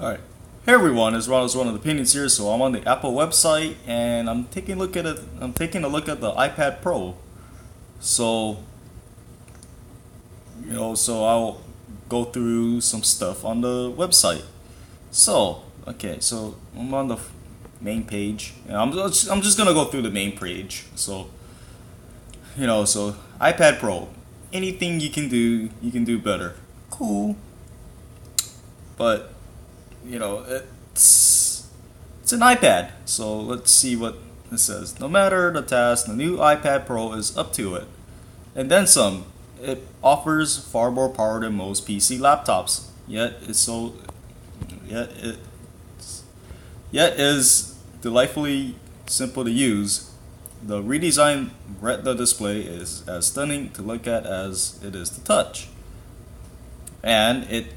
Alright. Hey everyone, it's Ron, one of the paintings here. So I'm on the Apple website and I'm taking a look at it. I'm taking a look at the iPad Pro. So so I'll go through some stuff on the website. So okay, so I'm on the main page. And I'm just gonna go through the main page. So so iPad Pro. Anything you can do better. Cool, but it's an iPad. So let's see what it says. No matter the task, the new iPad Pro is up to it, and then some. It offers far more power than most PC laptops. Yet it yet is delightfully simple to use. The redesigned Retina display is as stunning to look at as it is to touch, and it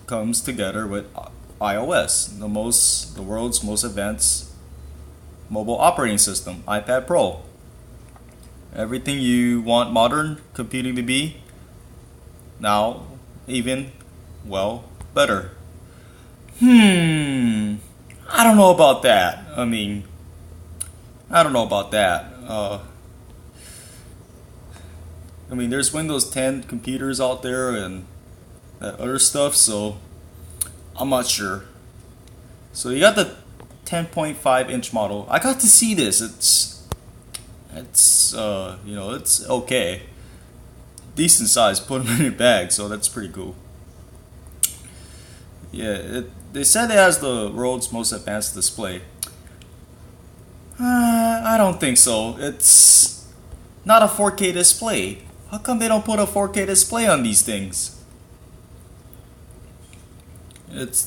comes together with iOS, the world's most advanced mobile operating system, iPad Pro. Everything you want modern computing to be, now even better. I don't know about that. I don't know about that. There's Windows 10 computers out there and that other stuff, so I'm not sure. So you got the 10.5-inch model. I got to see this. It's okay, decent size. Put them in your bag, so that's pretty cool. They said it has the world's most advanced display. I don't think so. It's not a 4K display. How come they don't put a 4K display on these things?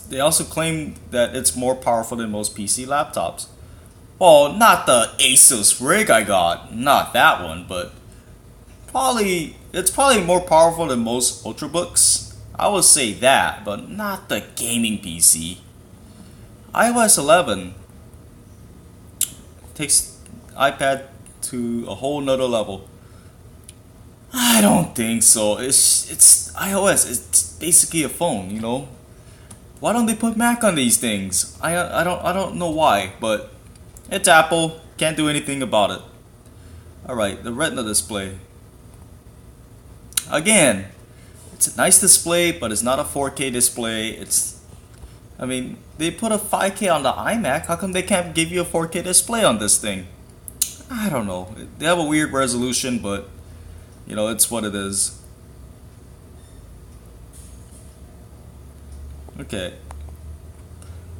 They also claim that it's more powerful than most PC laptops. Well, not the Asus rig I got, not that one, but it's probably more powerful than most ultrabooks. I would say that, but not the gaming PC. iOS 11 takes iPad to a whole nother level. I don't think so. It's iOS. It's basically a phone. Why don't they put Mac on these things? I don't know why, but it's Apple. Can't do anything about it. Alright, the Retina display. Again, it's a nice display, but it's not a 4K display. They put a 5K on the iMac. How come they can't give you a 4K display on this thing? I don't know. They have a weird resolution, but it's what it is. Okay.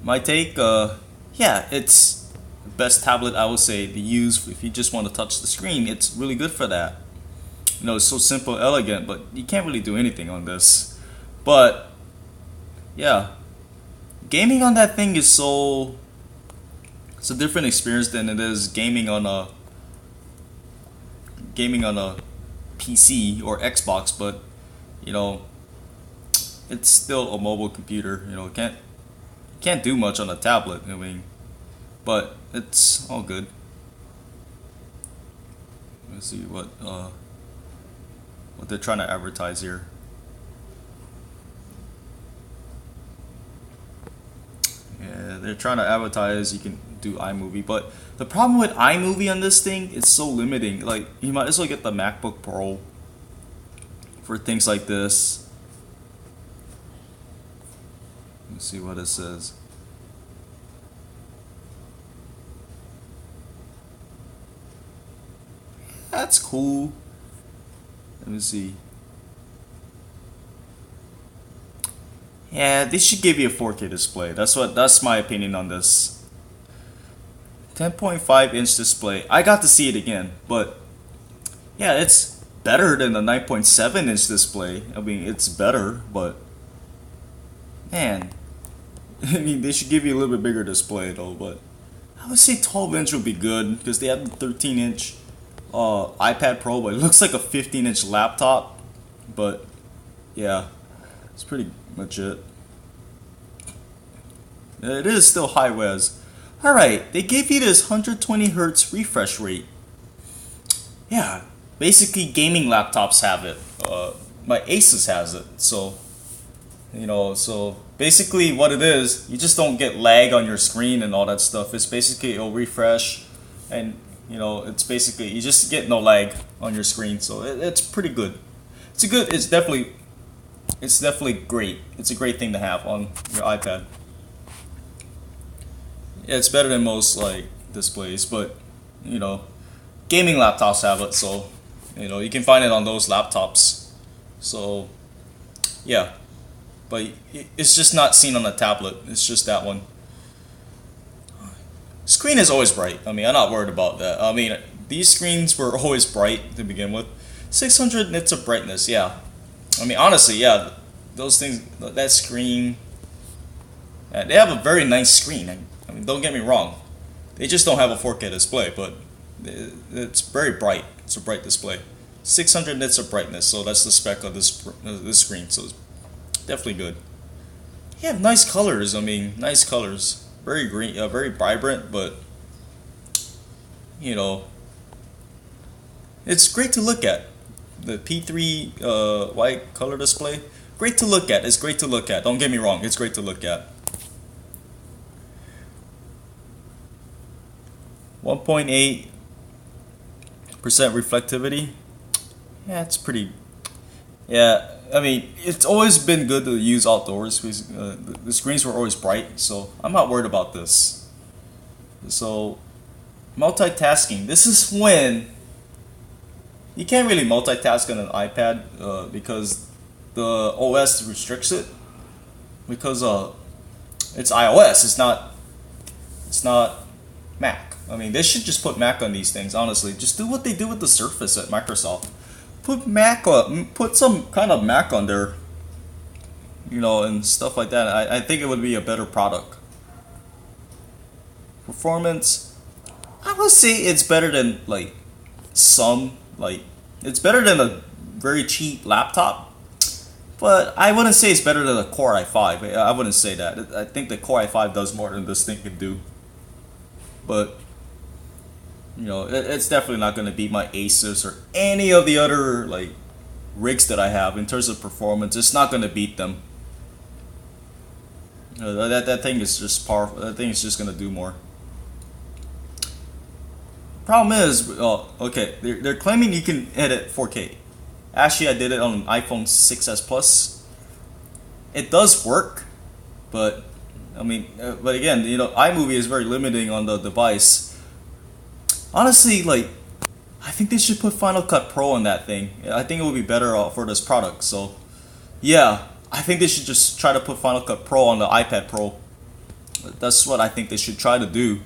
My take, it's the best tablet I would say to use if you just want to touch the screen. It's really good for that. It's so simple, elegant, but you can't really do anything on this. But yeah, gaming on that thing it's a different experience than it is gaming on a PC or Xbox, but it's still a mobile computer. Can't do much on a tablet. But it's all good. Let's see what they're trying to advertise here. Yeah, they're trying to advertise you can do iMovie, but the problem with iMovie on this thing is so limiting. Like, you might as well get the MacBook Pro for things like this. Let's see what it says. That's cool. Let me see. Yeah, they should give you a 4K display. That's my opinion on this. 10.5-inch display. I got to see it again, but yeah, it's better than the 9.7-inch display. It's better, but man, they should give you a little bit bigger display though. But I would say 12-inch would be good because they have the 13-inch iPad Pro, but it looks like a 15-inch laptop. But yeah, it's pretty much it. It is still high res. Alright, they gave you this 120 Hz refresh rate. Yeah, basically gaming laptops have it. My Asus has it, so So basically what it is, you just don't get lag on your screen and all that stuff. It's basically it'll refresh, and it's basically you just get no lag on your screen. So it's pretty good. It's definitely great. It's a great thing to have on your iPad. Yeah, it's better than most like displays, but you know, gaming laptops have it, so you can find it on those laptops. So yeah, but it's just not seen on the tablet. It's just that one. Screen is always bright. I mean, I'm not worried about that. I mean, these screens were always bright to begin with. 600 nits of brightness, yeah. I mean, honestly, yeah, those things, that screen, they have a very nice screen. I mean, don't get me wrong. They just don't have a 4K display, but it's very bright. It's a bright display. 600 nits of brightness, so that's the spec of this screen. So it's definitely good. Yeah, nice colors. I mean, nice colors. Very green, very vibrant, but you know, it's great to look at. The P3 white color display, great to look at. It's great to look at. Don't get me wrong. It's great to look at. 1.8% reflectivity. Yeah, it's pretty. Yeah, I mean, it's always been good to use outdoors because the screens were always bright, so I'm not worried about this. So, multitasking. This is when you can't really multitask on an iPad because the OS restricts it because it's iOS. It's not Mac. I mean, they should just put Mac on these things. Honestly, just do what they do with the Surface at Microsoft. Put some kind of Mac on there, and stuff like that. I think it would be a better product. Performance, I would say it's better than it's better than a very cheap laptop, but I wouldn't say it's better than a Core i5. I wouldn't say that. I think the Core i5 does more than this thing can do, but it's definitely not going to beat my Asus or any of the other rigs that I have in terms of performance. It's not going to beat them. That thing is just powerful. That thing is just going to do more. Problem is, okay, they're claiming you can edit 4K. Actually, I did it on an iPhone 6s Plus. It does work, but I mean, but again, iMovie is very limiting on the device. Honestly, I think they should put Final Cut Pro on that thing. I think it would be better for this product. So, yeah, I think they should just try to put Final Cut Pro on the iPad Pro. That's what I think they should try to do.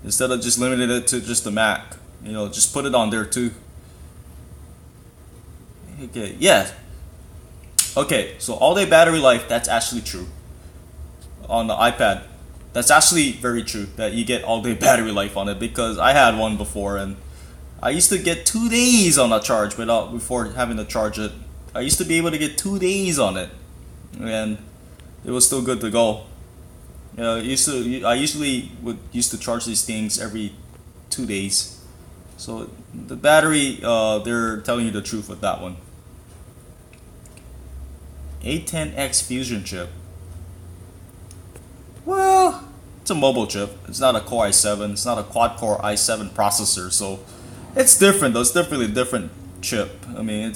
Instead of just limiting it to just the Mac. Just put it on there too. Okay, yeah. Okay, so all-day battery life, that's actually true. On the iPad. That's actually very true that you get all-day battery life on it because I had one before and I used to get 2 days on a charge before having to charge it. I used to be able to get 2 days on it and it was still good to go. I usually used to charge these things every 2 days. So the battery, they're telling you the truth with that one. A10X Fusion chip. Well, it's a mobile chip. It's not a Core i7. It's not a quad-core i7 processor. So it's different though. It's definitely a different chip. I mean, I'm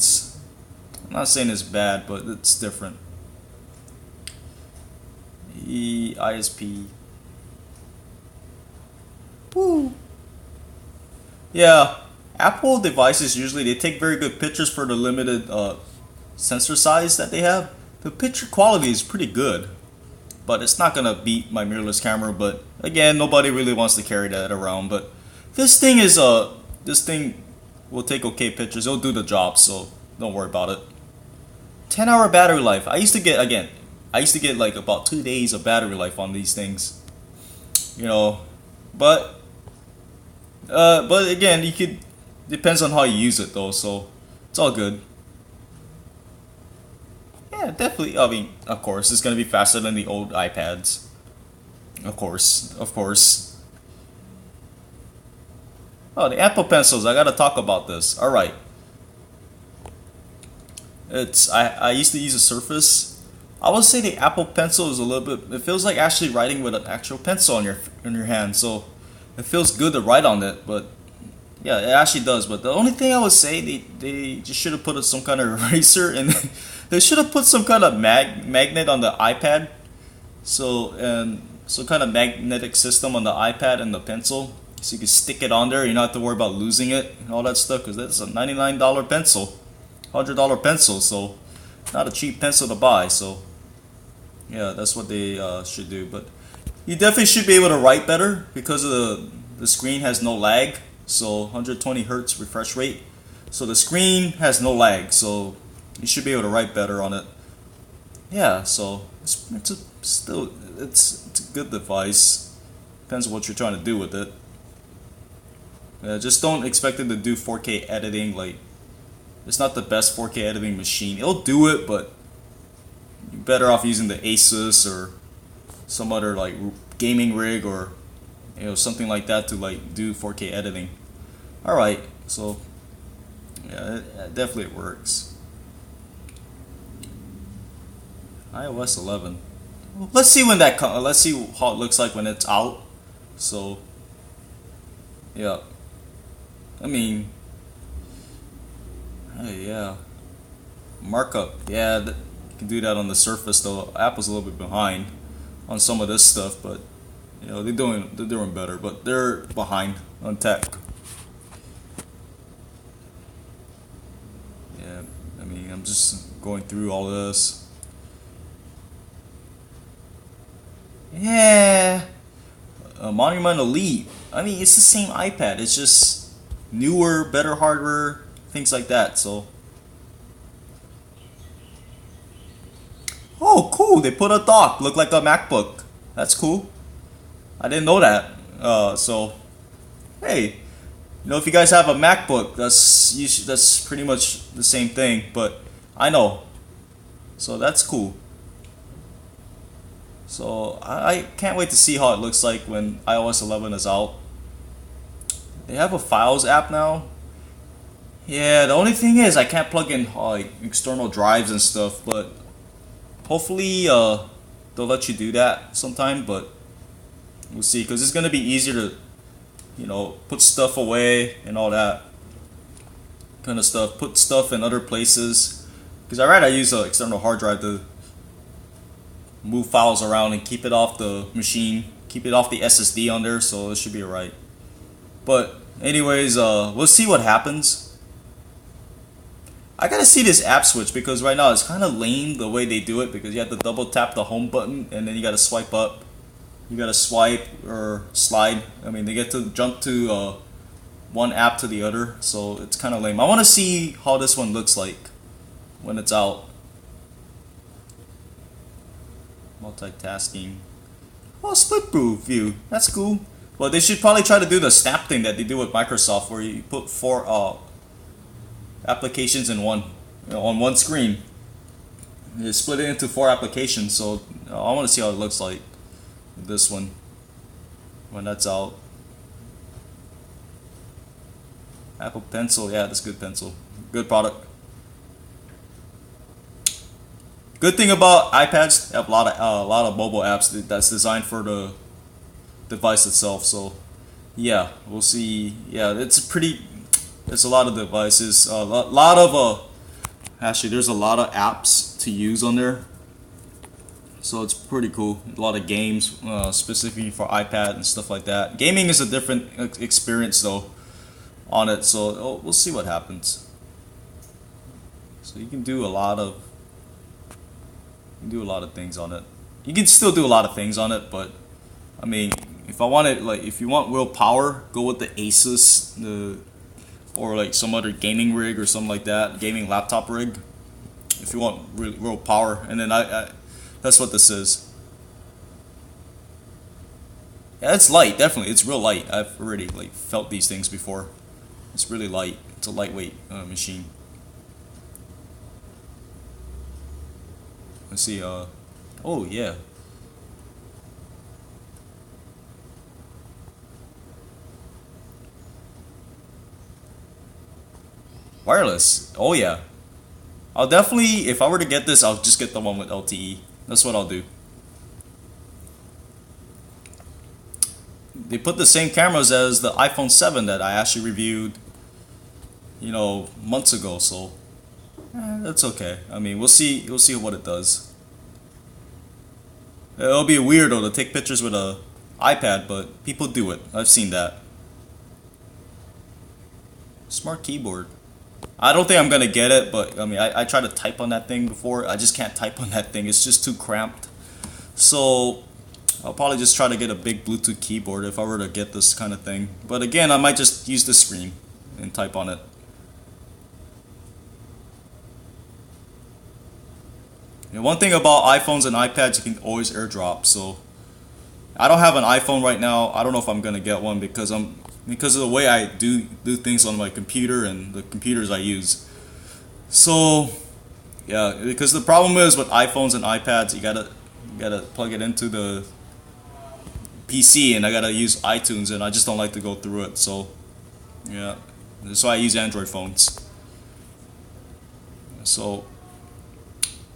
not saying it's bad, but it's different. ISP. Woo. Yeah, Apple devices usually they take very good pictures for the limited sensor size that they have. The picture quality is pretty good, but it's not gonna beat my mirrorless camera. But again, nobody really wants to carry that around. But this thing will take okay pictures. It'll do the job, so don't worry about it. 10-hour battery life. I used to get like about 2 days of battery life on these things. But again, depends on how you use it though, so it's all good. Yeah, definitely. I mean, of course, it's gonna be faster than the old iPads. Of course. Oh, the Apple Pencils. I gotta talk about this. All right. I used to use a Surface, I would say the Apple Pencil is a little bit. It feels like actually writing with an actual pencil on your hand. So it feels good to write on it. But yeah, it actually does. But the only thing I would say they just should have put some kind of eraser and they should have put some kind of magnet on the iPad. So and some kind of magnetic system on the iPad and the pencil, so you can stick it on there. You don't have to worry about losing it and all that stuff because that's a $99 pencil, $100 pencil. So not a cheap pencil to buy. So yeah, that's what they should do. But you definitely should be able to write better because of the screen has no lag. So 120 hertz refresh rate. So the screen has no lag. So you should be able to write better on it. Yeah. So it's a good device. Depends on what you're trying to do with it. Yeah, just don't expect it to do 4K editing. Like, it's not the best 4K editing machine. It'll do it, but you're better off using the Asus or some other like gaming rig or something like that to like do 4K editing. All right, so yeah, it definitely works. iOS 11. Let's see when that comes. Let's see how it looks like when it's out. So yeah, I mean, hey, yeah, markup. Yeah, you can do that on the Surface though. Apple's a little bit behind on some of this stuff, but they're doing better, but they're behind on tech. Yeah, I mean, I'm just going through all this. Yeah, Monumental Leap. I mean, it's the same iPad. It's just newer, better hardware, things like that. So, oh, cool. They put a dock, look like a MacBook. That's cool. I didn't know that. So, hey, if you guys have a MacBook, that's pretty much the same thing. But I know, so that's cool. So I can't wait to see how it looks like when iOS 11 is out. They have a Files app now. Yeah, the only thing is I can't plug in like external drives and stuff, but hopefully they'll let you do that sometime. But we'll see, because it's gonna be easier to put stuff away and all that kind of stuff. Put stuff in other places. Because I use an external hard drive to move files around and keep it off the machine, keep it off the SSD on there, so it should be alright. But anyways, we'll see what happens. I gotta see this app switch because right now it's kind of lame the way they do it, because you have to double tap the home button and then you gotta swipe up. You gotta swipe or slide. I mean, they get to jump to one app to the other, so it's kind of lame. I want to see how this one looks like when it's out. Multitasking. Oh, split view. That's cool. Well, they should probably try to do the snap thing that they do with Microsoft, where you put 4 applications in one, on one screen. You split it into 4 applications. So I want to see how it looks like with this one when that's out. Apple Pencil. Yeah, that's a good pencil. Good product. Good thing about iPads, they have a lot of mobile apps that's designed for the device itself. So yeah, we'll see. Yeah, it's a lot of devices. Actually, there's a lot of apps to use on there. So it's pretty cool. A lot of games specifically for iPad and stuff like that. Gaming is a different experience though on it. So we'll see what happens. So you can do a lot of things on it. You can still do a lot of things on it, but I mean, if you want real power, go with the Asus, or like some other gaming rig or something like that, gaming laptop rig. If you want real power, and then that's what this is. Yeah, it's light, definitely. It's real light. I've already felt these things before. It's really light. It's a lightweight machine. Let's see. Oh yeah. Wireless. Oh yeah. I'll definitely, if I were to get this, I'll just get the one with LTE. That's what I'll do. They put the same cameras as the iPhone 7 that I actually reviewed, months ago. So that's okay. I mean, we'll see. We'll see what it does. It'll be weird though to take pictures with a iPad, but people do it. I've seen that. Smart keyboard. I don't think I'm gonna get it, but I mean, I tried to type on that thing before. I just can't type on that thing. It's just too cramped. So I'll probably just try to get a big Bluetooth keyboard if I were to get this kind of thing. But again, I might just use the screen and type on it. And one thing about iPhones and iPads, you can always AirDrop. So I don't have an iPhone right now. I don't know if I'm gonna get one because of the way I do things on my computer and the computers I use. So yeah, because the problem is with iPhones and iPads, you gotta plug it into the PC, and I gotta use iTunes, and I just don't like to go through it. So yeah, that's why I use Android phones. So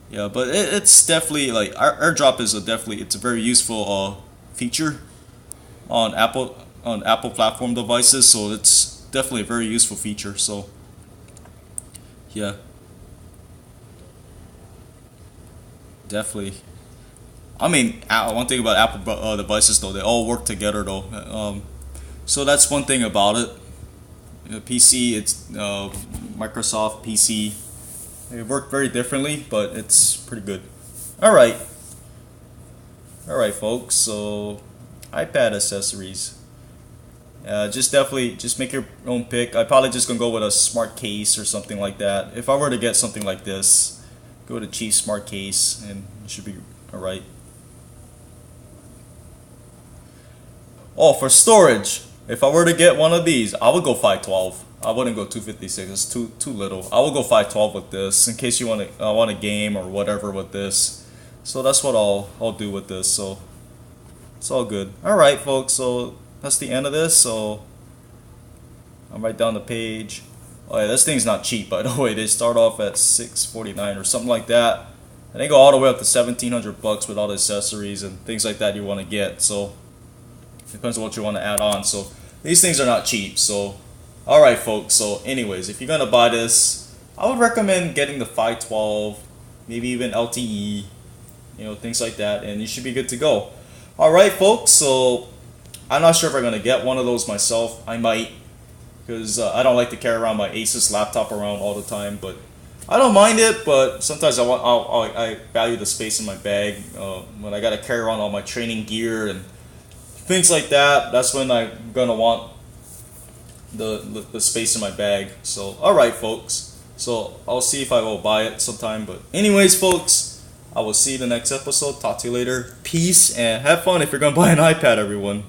yeah, but it's definitely like AirDrop is it's a very useful feature on Apple platform devices. So it's definitely a very useful feature. So yeah, definitely. I mean, one thing about Apple devices though, they all work together though. So that's one thing about it. PC, it's Microsoft PC. They work very differently, but it's pretty good. All right, folks. So iPad accessories. Just make your own pick. I probably just gonna go with a smart case or something like that. If I were to get something like this, go to cheap smart case, and it should be all right. Oh, for storage, if I were to get one of these, I would go 512. I wouldn't go 256. It's too little. I would go 512 with this in case you want a game or whatever with this. So that's what I'll do with this. So it's all good. All right, folks. So that's the end of this. So I'll write down the page. Oh yeah, this thing's not cheap, by the way. They start off at $649 or something like that, and they go all the way up to $1,700 with all the accessories and things like that you want to get. So it depends on what you want to add on. So these things are not cheap. So all right, folks. So anyways, if you're gonna buy this, I would recommend getting the 512, maybe even LTE, things like that, and you should be good to go. All right, folks. So I'm not sure if I'm gonna get one of those myself. I might, because I don't like to carry around my Asus laptop around all the time, but I don't mind it. But sometimes I value the space in my bag when I gotta carry around all my training gear and things like that. That's when I'm gonna want the space in my bag. So all right, folks. So I'll see if I will buy it sometime. But anyways, folks, I will see you in the next episode. Talk to you later. Peace and have fun if you're gonna buy an iPad, everyone.